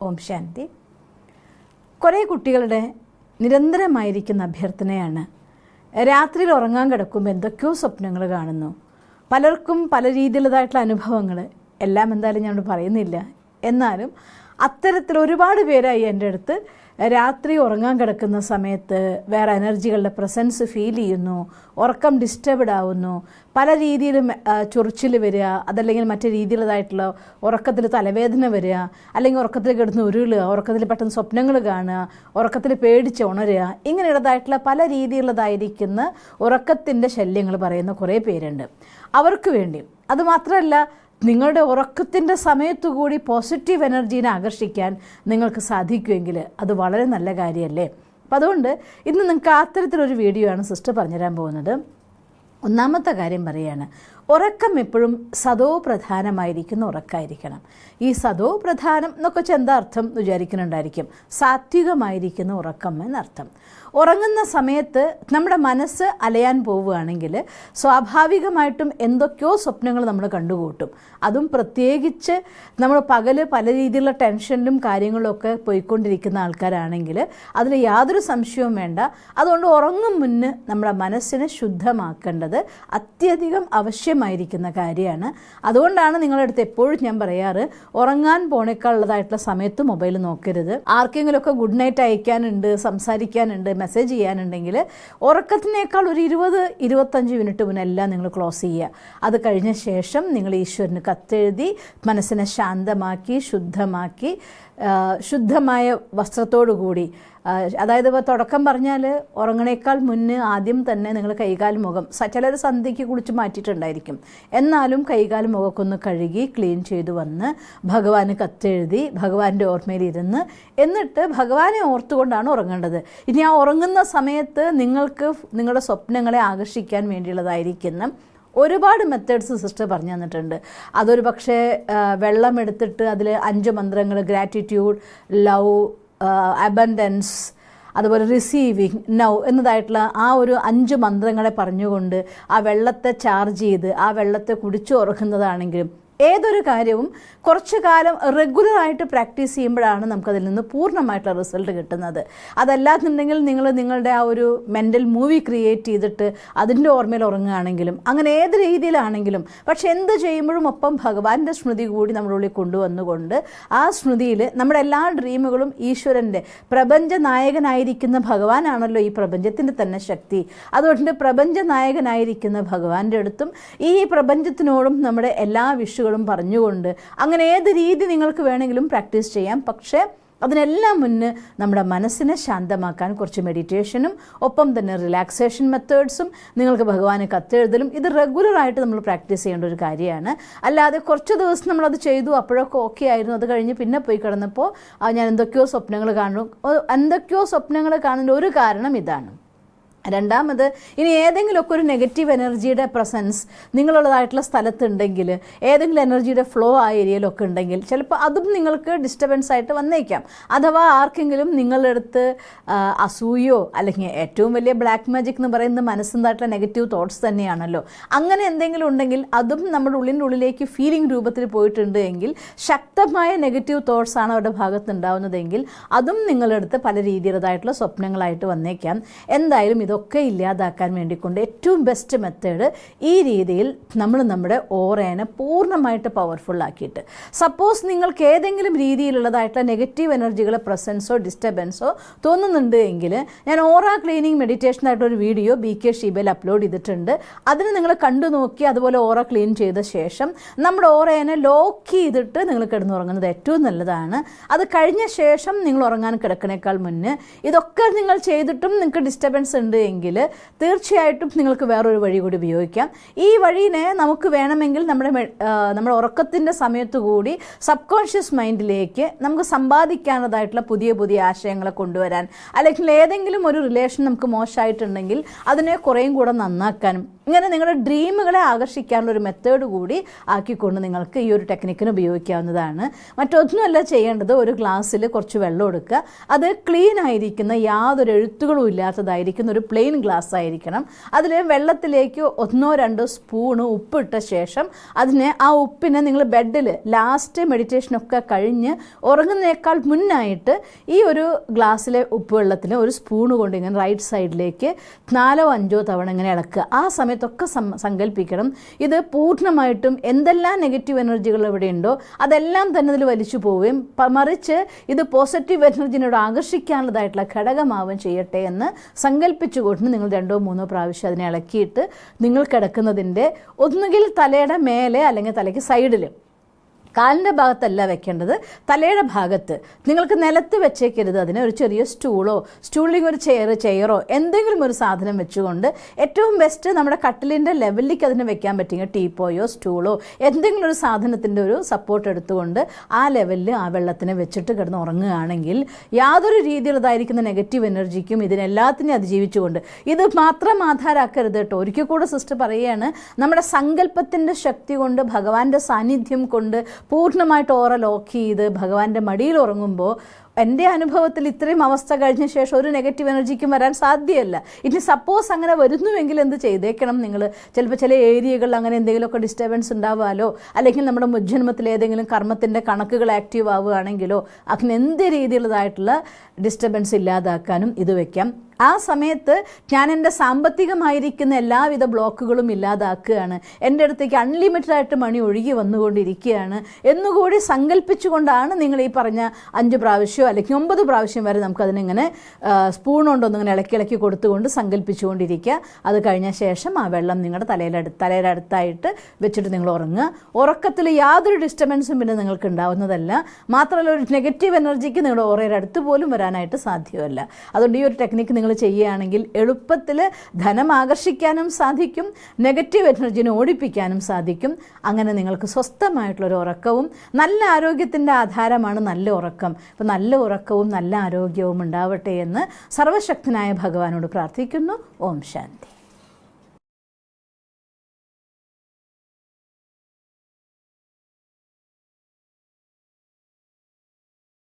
ഓം ശാന്തി. കുറേ കുട്ടികളുടെ നിരന്തരമായിരിക്കുന്ന അഭ്യർത്ഥനയാണ്, രാത്രിയിൽ ഉറങ്ങാൻ കിടക്കുമ്പോൾ എന്തൊക്കെയോ സ്വപ്നങ്ങൾ കാണുന്നു. പലർക്കും പല രീതിയിലുള്ളതായിട്ടുള്ള അനുഭവങ്ങൾ, എല്ലാം എന്തായാലും ഞാൻ പറയുന്നില്ല. എന്നാലും അത്തരത്തിൽ ഒരുപാട് പേരായി എൻ്റെ അടുത്ത് രാത്രി ഉറങ്ങാൻ കിടക്കുന്ന സമയത്ത് വേറെ എനർജികളുടെ പ്രസൻസ് ഫീൽ ചെയ്യുന്നു, ഉറക്കം ഡിസ്റ്റർബ്ഡ് ആവുന്നു, പല രീതിയിലും ചൊറിച്ചിൽ വരിക, അതല്ലെങ്കിൽ മറ്റു രീതിയിലുള്ളതായിട്ടുള്ള ഉറക്കത്തിൽ തലവേദന വരിക, അല്ലെങ്കിൽ ഉറക്കത്തിൽ കിടന്ന് ഉരുളുക, ഉറക്കത്തിൽ പെട്ടെന്ന് സ്വപ്നങ്ങൾ കാണുക, ഉറക്കത്തിൽ പേടിച്ച് ഉണരുക, ഇങ്ങനെയുള്ളതായിട്ടുള്ള പല രീതിയിലുള്ളതായിരിക്കുന്ന ഉറക്കത്തിൻ്റെ ശല്യങ്ങൾ പറയുന്ന കുറേ പേരുണ്ട്. അവർക്ക് വേണ്ടി അതുമാത്രമല്ല, നിങ്ങളുടെ ഉറക്കത്തിൻ്റെ സമയത്തു കൂടി പോസിറ്റീവ് എനർജീനെ ആകർഷിക്കാൻ നിങ്ങൾക്ക് സാധിക്കുമെങ്കിൽ അത് വളരെ നല്ല കാര്യമല്ലേ. അപ്പം അതുകൊണ്ട് ഇന്ന് നിങ്ങൾക്ക് അത്തരത്തിലൊരു വീഡിയോ ആണ് സിസ്റ്റർ പറഞ്ഞുതരാൻ പോകുന്നത്. ഒന്നാമത്തെ കാര്യം പറയുകയാണ്, ഉറക്കം എപ്പോഴും സദോ പ്രധാനമായിരിക്കുന്ന ഉറക്കമായിരിക്കണം. ഈ സദോ പ്രധാനം എന്നൊക്കെ എന്താ അർത്ഥം വിചാരിക്കുന്നുണ്ടായിരിക്കും. സാത്വികമായിരിക്കുന്ന ഉറക്കം എന്നർത്ഥം. ഉറങ്ങുന്ന സമയത്ത് നമ്മുടെ മനസ്സ് അലയാൻ പോവുകയാണെങ്കിൽ സ്വാഭാവികമായിട്ടും എന്തൊക്കെയോ സ്വപ്നങ്ങൾ നമ്മൾ കണ്ടുകൂട്ടും. അതും പ്രത്യേകിച്ച് നമ്മൾ പകൽ പല രീതിയിലുള്ള ടെൻഷനിലും കാര്യങ്ങളിലൊക്കെ പോയിക്കൊണ്ടിരിക്കുന്ന ആൾക്കാരാണെങ്കിൽ അതിൽ യാതൊരു സംശയവും വേണ്ട. അതുകൊണ്ട് ഉറങ്ങും മുന്ന് നമ്മുടെ മനസ്സിനെ ശുദ്ധമാക്കേണ്ടത് അത്യധികം ആവശ്യമായിരിക്കുന്ന കാര്യമാണ്. അതുകൊണ്ടാണ് നിങ്ങളുടെ അടുത്ത് എപ്പോഴും ഞാൻ പറയാറ്, ഉറങ്ങാൻ പോണേക്കാളുള്ളതായിട്ടുള്ള സമയത്ത് മൊബൈൽ നോക്കരുത്. ആർക്കെങ്കിലുമൊക്കെ ഗുഡ് നൈറ്റ് അയക്കാനുണ്ട്, സംസാരിക്കാനുണ്ട്, മെസ്സേജ് ചെയ്യാനുണ്ടെങ്കിൽ ഉറക്കത്തിനേക്കാൾ ഒരു 20-25 മിനിറ്റ് മുന്നേ എല്ലാം നിങ്ങൾ ക്ലോസ് ചെയ്യുക. അത് കഴിഞ്ഞ ശേഷം നിങ്ങൾ ഈശ്വരന് കത്തെഴുതി മനസ്സിനെ ശാന്തമാക്കി ശുദ്ധമാക്കി ശുദ്ധമായ വസ്ത്രത്തോടു കൂടി, അതായത് ഇപ്പോൾ തുടക്കം പറഞ്ഞാൽ ഉറങ്ങണേക്കാൾ മുന്നേ ആദ്യം തന്നെ നിങ്ങൾ കൈകാൽ മുഖം, ചിലർ സന്ധ്യയ്ക്ക് കുളിച്ച് മാറ്റിയിട്ടുണ്ടായിരിക്കും, എന്നാലും കൈകാൽ മുഖമൊക്കെ ഒന്ന് കഴുകി ക്ലീൻ ചെയ്തു വന്ന് ഭഗവാന് കത്തെഴുതി ഭഗവാന്റെ ഓർമ്മയിലിരുന്ന് എന്നിട്ട് ഭഗവാനെ ഓർത്തുകൊണ്ടാണ് ഉറങ്ങേണ്ടത്. ഇനി ആ ഉറങ്ങുന്ന സമയത്ത് നിങ്ങൾക്ക് നിങ്ങളുടെ സ്വപ്നങ്ങളെ ആകർഷിക്കാൻ വേണ്ടിയുള്ളതായിരിക്കുന്ന ഒരുപാട് മെത്തേഡ്സ് സിസ്റ്റർ പറഞ്ഞു തന്നിട്ടുണ്ട്. അതൊരു പക്ഷേ വെള്ളം എടുത്തിട്ട് അതിൽ 5 മന്ത്രങ്ങൾ, ഗ്രാറ്റിറ്റ്യൂഡ്, ലവ്, അബൻഡൻസ്, അതുപോലെ റിസീവിങ്, നൗ എന്നതായിട്ടുള്ള ആ ഒരു 5 മന്ത്രങ്ങളെ പറഞ്ഞുകൊണ്ട് ആ വെള്ളത്തെ ചാർജ് ചെയ്ത് ആ വെള്ളത്തെ കുടിച്ചു ഉറങ്ങുന്നതാണെങ്കിലും ഏതൊരു കാര്യവും കുറച്ചു കാലം റെഗുലറായിട്ട് പ്രാക്ടീസ് ചെയ്യുമ്പോഴാണ് നമുക്കതിൽ നിന്ന് പൂർണ്ണമായിട്ടുള്ള റിസൾട്ട് കിട്ടുന്നത്. അതല്ലാന്നുണ്ടെങ്കിൽ നിങ്ങൾ നിങ്ങളുടെ ആ ഒരു മെൻ്റൽ മൂവി ക്രിയേറ്റ് ചെയ്തിട്ട് അതിൻ്റെ ഓർമ്മയിൽ ഉറങ്ങുകയാണെങ്കിലും അങ്ങനെ ഏത് രീതിയിലാണെങ്കിലും, പക്ഷെ എന്ത് ചെയ്യുമ്പോഴും ഒപ്പം ഭഗവാന്റെ സ്മൃതി കൂടി നമ്മുടെ ഉള്ളിൽ കൊണ്ടുവന്നുകൊണ്ട് ആ സ്മൃതിയിൽ നമ്മുടെ എല്ലാ ഡ്രീമുകളും ഈശ്വരൻ്റെ പ്രപഞ്ച നായകനായിരിക്കുന്ന ഭഗവാനാണല്ലോ ഈ പ്രപഞ്ചത്തിൻ്റെ തന്നെ ശക്തി. അതുകൊണ്ട് പ്രപഞ്ച നായകനായിരിക്കുന്ന ഭഗവാന്റെ അടുത്തും ഈ പ്രപഞ്ചത്തിനോടും നമ്മുടെ എല്ലാ വിഷുകളും പറഞ്ഞുകൊണ്ട് അങ്ങനെ ഏത് രീതി നിങ്ങൾക്ക് വേണമെങ്കിലും പ്രാക്ടീസ് ചെയ്യാം. പക്ഷേ അതിനെല്ലാം മുന്നേ നമ്മുടെ മനസ്സിനെ ശാന്തമാക്കാൻ കുറച്ച് മെഡിറ്റേഷനും ഒപ്പം തന്നെ റിലാക്സേഷൻ മെത്തേഡ്സും നിങ്ങൾക്ക് ഭഗവാനെ കത്തെഴുതലും ഇത് റെഗുലറായിട്ട് നമ്മൾ പ്രാക്ടീസ് ചെയ്യേണ്ട ഒരു കാര്യമാണ്. അല്ലാതെ കുറച്ച് ദിവസം നമ്മളത് ചെയ്തു, അപ്പോഴൊക്കെ ഓക്കെ ആയിരുന്നു, അത് കഴിഞ്ഞ് പിന്നെ പോയി കിടന്നപ്പോൾ ഞാൻ എന്തൊക്കെയോ സ്വപ്നങ്ങൾ കാണും. എന്തൊക്കെയോ സ്വപ്നങ്ങൾ കാണുന്ന ഒരു കാരണം ഇതാണ്. രണ്ടാമത്, ഇനി ഏതെങ്കിലുമൊക്കെ ഒരു നെഗറ്റീവ് എനർജിയുടെ പ്രസൻസ് നിങ്ങളുള്ളതായിട്ടുള്ള സ്ഥലത്തുണ്ടെങ്കിൽ, ഏതെങ്കിലും എനർജിയുടെ ഫ്ലോ ആ ഏരിയയിലൊക്കെ ഉണ്ടെങ്കിൽ ചിലപ്പോൾ അതും നിങ്ങൾക്ക് ഡിസ്റ്റർബൻസ് ആയിട്ട് വന്നേക്കാം. അഥവാ ആർക്കെങ്കിലും നിങ്ങളുടെ അടുത്ത് അസൂയോ അല്ലെങ്കിൽ ഏറ്റവും വലിയ ബ്ലാക്ക് മാജിക് എന്ന് പറയുന്നത് മനസ്സിൻ്റെതായിട്ടുള്ള നെഗറ്റീവ് തോട്ട്സ് തന്നെയാണല്ലോ, അങ്ങനെ എന്തെങ്കിലും ഉണ്ടെങ്കിൽ അതും നമ്മുടെ ഉള്ളിൻ്റെ ഉള്ളിലേക്ക് ഫീലിംഗ് രൂപത്തിൽ പോയിട്ടുണ്ട് എങ്കിൽ, ശക്തമായ നെഗറ്റീവ് തോട്ട്സ് ആണ് അവരുടെ ഭാഗത്ത് ഉണ്ടാവുന്നതെങ്കിൽ അതും നിങ്ങളുടെ അടുത്ത് പല രീതിയിലുള്ളതായിട്ടുള്ള സ്വപ്നങ്ങളായിട്ട് വന്നേക്കാം. എന്തായാലും ഇതൊക്കെ ഇല്ലാതാക്കാൻ വേണ്ടിക്കൊണ്ട് ഏറ്റവും ബെസ്റ്റ് മെത്തേഡ് ഈ രീതിയിൽ നമ്മൾ നമ്മുടെ ഓറേനെ പൂർണ്ണമായിട്ട് പവർഫുൾ ആക്കിയിട്ട്, സപ്പോസ് നിങ്ങൾക്ക് ഏതെങ്കിലും രീതിയിലുള്ളതായിട്ടുള്ള നെഗറ്റീവ് എനർജികളെ പ്രസൻസോ ഡിസ്റ്റർബൻസോ തോന്നുന്നുണ്ട് എങ്കിൽ ഞാൻ ഓറ ക്ലീനിങ് മെഡിറ്റേഷനായിട്ടൊരു വീഡിയോ BK ഷീബയിൽ അപ്ലോഡ് ചെയ്തിട്ടുണ്ട്. അതിന് നിങ്ങൾ കണ്ടു നോക്കി അതുപോലെ ഓറ ക്ലീൻ ചെയ്ത ശേഷം നമ്മുടെ ഓറേനെ ലോക്ക് ചെയ്തിട്ട് നിങ്ങൾ കിടന്നുറങ്ങുന്നത് ഏറ്റവും നല്ലതാണ്. അത് കഴിഞ്ഞ ശേഷം നിങ്ങൾ ഉറങ്ങാൻ കിടക്കണേക്കാൾ മുന്നേ ഇതൊക്കെ നിങ്ങൾ ചെയ്തിട്ടും നിങ്ങൾക്ക് ഡിസ്റ്റർബൻസ് ഉണ്ട് എങ്കിൽ തീർച്ചയായിട്ടും നിങ്ങൾക്ക് വേറൊരു വഴി കൂടി ഉപയോഗിക്കാം. ഈ വഴിനെ നമുക്ക് വേണമെങ്കിൽ നമ്മുടെ ഉറക്കത്തിൻ്റെ സമയത്ത് കൂടി സബ് കോൺഷ്യസ് മൈൻഡിലേക്ക് നമുക്ക് സമ്പാദിക്കാനുള്ളതായിട്ടുള്ള പുതിയ പുതിയ ആശയങ്ങളെ കൊണ്ടുവരാൻ, അല്ലെങ്കിൽ ഏതെങ്കിലും ഒരു റിലേഷൻ നമുക്ക് മോശമായിട്ടുണ്ടെങ്കിൽ അതിനെ കുറേയും കൂടെ നന്നാക്കാനും ഇങ്ങനെ നിങ്ങളുടെ ഡ്രീമുകളെ ആകർഷിക്കാനുള്ള ഒരു മെത്തേഡ് കൂടി ആക്കിക്കൊണ്ട് നിങ്ങൾക്ക് ഈ ഒരു ടെക്നിക്കിന് ഉപയോഗിക്കാവുന്നതാണ്. മറ്റൊന്നുമല്ല ചെയ്യേണ്ടത്, ഒരു ഗ്ലാസ്സിൽ കുറച്ച് വെള്ളം എടുക്കുക. അത് ക്ലീൻ ആയിരിക്കുന്ന, യാതൊരു എഴുത്തുകളും ഇല്ലാത്തതായിരിക്കുന്ന ഒരു പ്ലെയിൻ ഗ്ലാസ് ആയിരിക്കണം. അതിൽ വെള്ളത്തിലേക്ക് 1-2 സ്പൂണ് ഉപ്പിട്ട ശേഷം ആ ഉപ്പിനെ നിങ്ങൾ ബെഡിൽ ലാസ്റ്റ് മെഡിറ്റേഷനൊക്കെ കഴിഞ്ഞ് ഉറങ്ങുന്നതിനേക്കാൾ മുന്നായിട്ട് ഈ ഒരു ഗ്ലാസ്സിലെ ഉപ്പ് വെള്ളത്തിന് ഒരു സ്പൂണ് കൊണ്ട് ഇങ്ങനെ റൈറ്റ് സൈഡിലേക്ക് 4-5 തവണ ഇങ്ങനെ ഇളക്കുക. ആ സമയത്തൊക്കെ സങ്കല്പിക്കണം, ഇത് പൂർണ്ണമായിട്ടും എന്തെല്ലാം നെഗറ്റീവ് എനർജികൾ ഇവിടെ ഉണ്ടോ അതെല്ലാം തന്നെ ഇതിൽ വലിച്ചു പോവുകയും മറിച്ച് ഇത് പോസിറ്റീവ് എനർജിനോട് ആകർഷിക്കാനുള്ളതായിട്ടുള്ള ഘടകമാവുകയും ചെയ്യട്ടെ എന്ന് സങ്കല്പിച്ചുകൊണ്ട് നിങ്ങൾ 2-3 പ്രാവശ്യം അതിനെ ഇളക്കിയിട്ട് നിങ്ങൾ കിടക്കുന്നതിൻ്റെ ഒന്നുകിൽ തലയുടെ മേലെ അല്ലെങ്കിൽ തലയ്ക്ക് സൈഡിൽ, കാലിൻ്റെ ഭാഗത്തല്ല വെക്കേണ്ടത്, തലയുടെ ഭാഗത്ത്. നിങ്ങൾക്ക് നിലത്ത് വെച്ചേക്കരുത്. അതിന് ഒരു ചെറിയ സ്റ്റൂളിൽ ഒരു ചെയറോ എന്തെങ്കിലും ഒരു സാധനം വെച്ചുകൊണ്ട്, ഏറ്റവും ബെസ്റ്റ് നമ്മുടെ കട്ടിലിൻ്റെ ലെവലിലേക്ക് അതിന് വെക്കാൻ പറ്റുമെങ്കിൽ ടീപ്പോയോ സ്റ്റൂളോ എന്തെങ്കിലും ഒരു സാധനത്തിൻ്റെ ഒരു സപ്പോർട്ട് എടുത്തുകൊണ്ട് ആ ലെവലിൽ ആ വെള്ളത്തിനെ വെച്ചിട്ട് കിടന്ന് ഉറങ്ങുകയാണെങ്കിൽ യാതൊരു രീതിയിലുള്ളതായിരിക്കുന്ന നെഗറ്റീവ് എനർജിക്കും ഇതിനെല്ലാത്തിനെയും അതിജീവിച്ചുകൊണ്ട്, ഇത് മാത്രം ആധാരമാക്കരുത് കേട്ടോ. ഒരിക്കൽ കൂടെ സിസ്റ്റർ പറയുകയാണ്, നമ്മുടെ സങ്കല്പത്തിൻ്റെ ശക്തി കൊണ്ട്, ഭഗവാന്റെ സാന്നിധ്യം കൊണ്ട് പൂർണ്ണമായിട്ട് ഓറ ലോക്ക് ചെയ്ത് ഭഗവാന്റെ മടിയിൽ ഉറങ്ങുമ്പോൾ, എൻ്റെ അനുഭവത്തിൽ ഇത്രയും അവസ്ഥ കഴിഞ്ഞ ശേഷം ഒരു നെഗറ്റീവ് എനർജിക്കും വരാൻ സാധ്യമല്ല. ഇനി സപ്പോസ് അങ്ങനെ വരുന്നുവെങ്കിൽ എന്ത് ചെയ്തേക്കണം നിങ്ങൾ? ചിലപ്പോൾ ചില ഏരിയകളിൽ അങ്ങനെ എന്തെങ്കിലുമൊക്കെ ഡിസ്റ്റർബൻസ് ഉണ്ടാവാലോ, അല്ലെങ്കിൽ നമ്മുടെ മുജ്ജന്മത്തിൽ ഏതെങ്കിലും കർമ്മത്തിൻ്റെ കണക്കുകൾ ആക്റ്റീവ് ആവുകയാണെങ്കിലോ, അങ്ങനെ എന്ത് രീതിയിലുള്ളതായിട്ടുള്ള ഡിസ്റ്റർബൻസ് ഇല്ലാതാക്കാനും ഇത് വയ്ക്കാം. ആ സമയത്ത് ഞാൻ എൻ്റെ സാമ്പത്തികമായിരിക്കുന്ന എല്ലാവിധ ബ്ലോക്കുകളും ഇല്ലാതാക്കുകയാണ്, എൻ്റെ അടുത്തേക്ക് അൺലിമിറ്റഡ് ആയിട്ട് മണി ഒഴുകി വന്നുകൊണ്ടിരിക്കുകയാണ് എന്നുകൂടി സങ്കല്പിച്ചുകൊണ്ടാണ് നിങ്ങൾ ഈ പറഞ്ഞ 5 പ്രാവശ്യം അല്ലെങ്കിൽ 9 പ്രാവശ്യം വരെ നമുക്കതിനിങ്ങനെ സ്പൂൺ കൊണ്ടൊന്നിങ്ങനെ ഇളക്കി കൊടുത്തുകൊണ്ട് സങ്കല്പിച്ചുകൊണ്ടിരിക്കുക. അത് കഴിഞ്ഞ ശേഷം ആ വെള്ളം നിങ്ങളുടെ തലയുടെ അടുത്തായിട്ട് വെച്ചിട്ട് നിങ്ങൾ ഉറങ്ങുക. ഉറക്കത്തിൽ യാതൊരു ഡിസ്റ്റർബൻസും പിന്നെ നിങ്ങൾക്ക് ഉണ്ടാവുന്നതല്ല. മാത്രമല്ല, ഒരു നെഗറ്റീവ് എനർജിക്ക് നിങ്ങളുടെ ഓറയുടെ അടുത്ത് പോലും വരാനായിട്ട് സാധ്യമല്ല. അതുകൊണ്ട് ഈ ഒരു ടെക്നിക്ക് നിങ്ങൾ ചെയ്യുകയാണെങ്കിൽ എളുപ്പത്തിൽ ധനം ആകർഷിക്കാനും സാധിക്കും, നെഗറ്റീവ് എനർജിനെ ഓടിപ്പിക്കാനും സാധിക്കും. അങ്ങനെ നിങ്ങൾക്ക് സ്വസ്ഥമായിട്ടുള്ളൊരു ഉറക്കവും, നല്ല ആരോഗ്യത്തിൻ്റെ ആധാരമാണ് നല്ല ഉറക്കം. അപ്പോൾ നല്ല ഉറക്കവും നല്ല ആരോഗ്യവും ഉണ്ടാവട്ടെ എന്ന് സർവശക്തനായ ഭഗവാനോട് പ്രാർത്ഥിക്കുന്നു. ഓം ശാന്തി.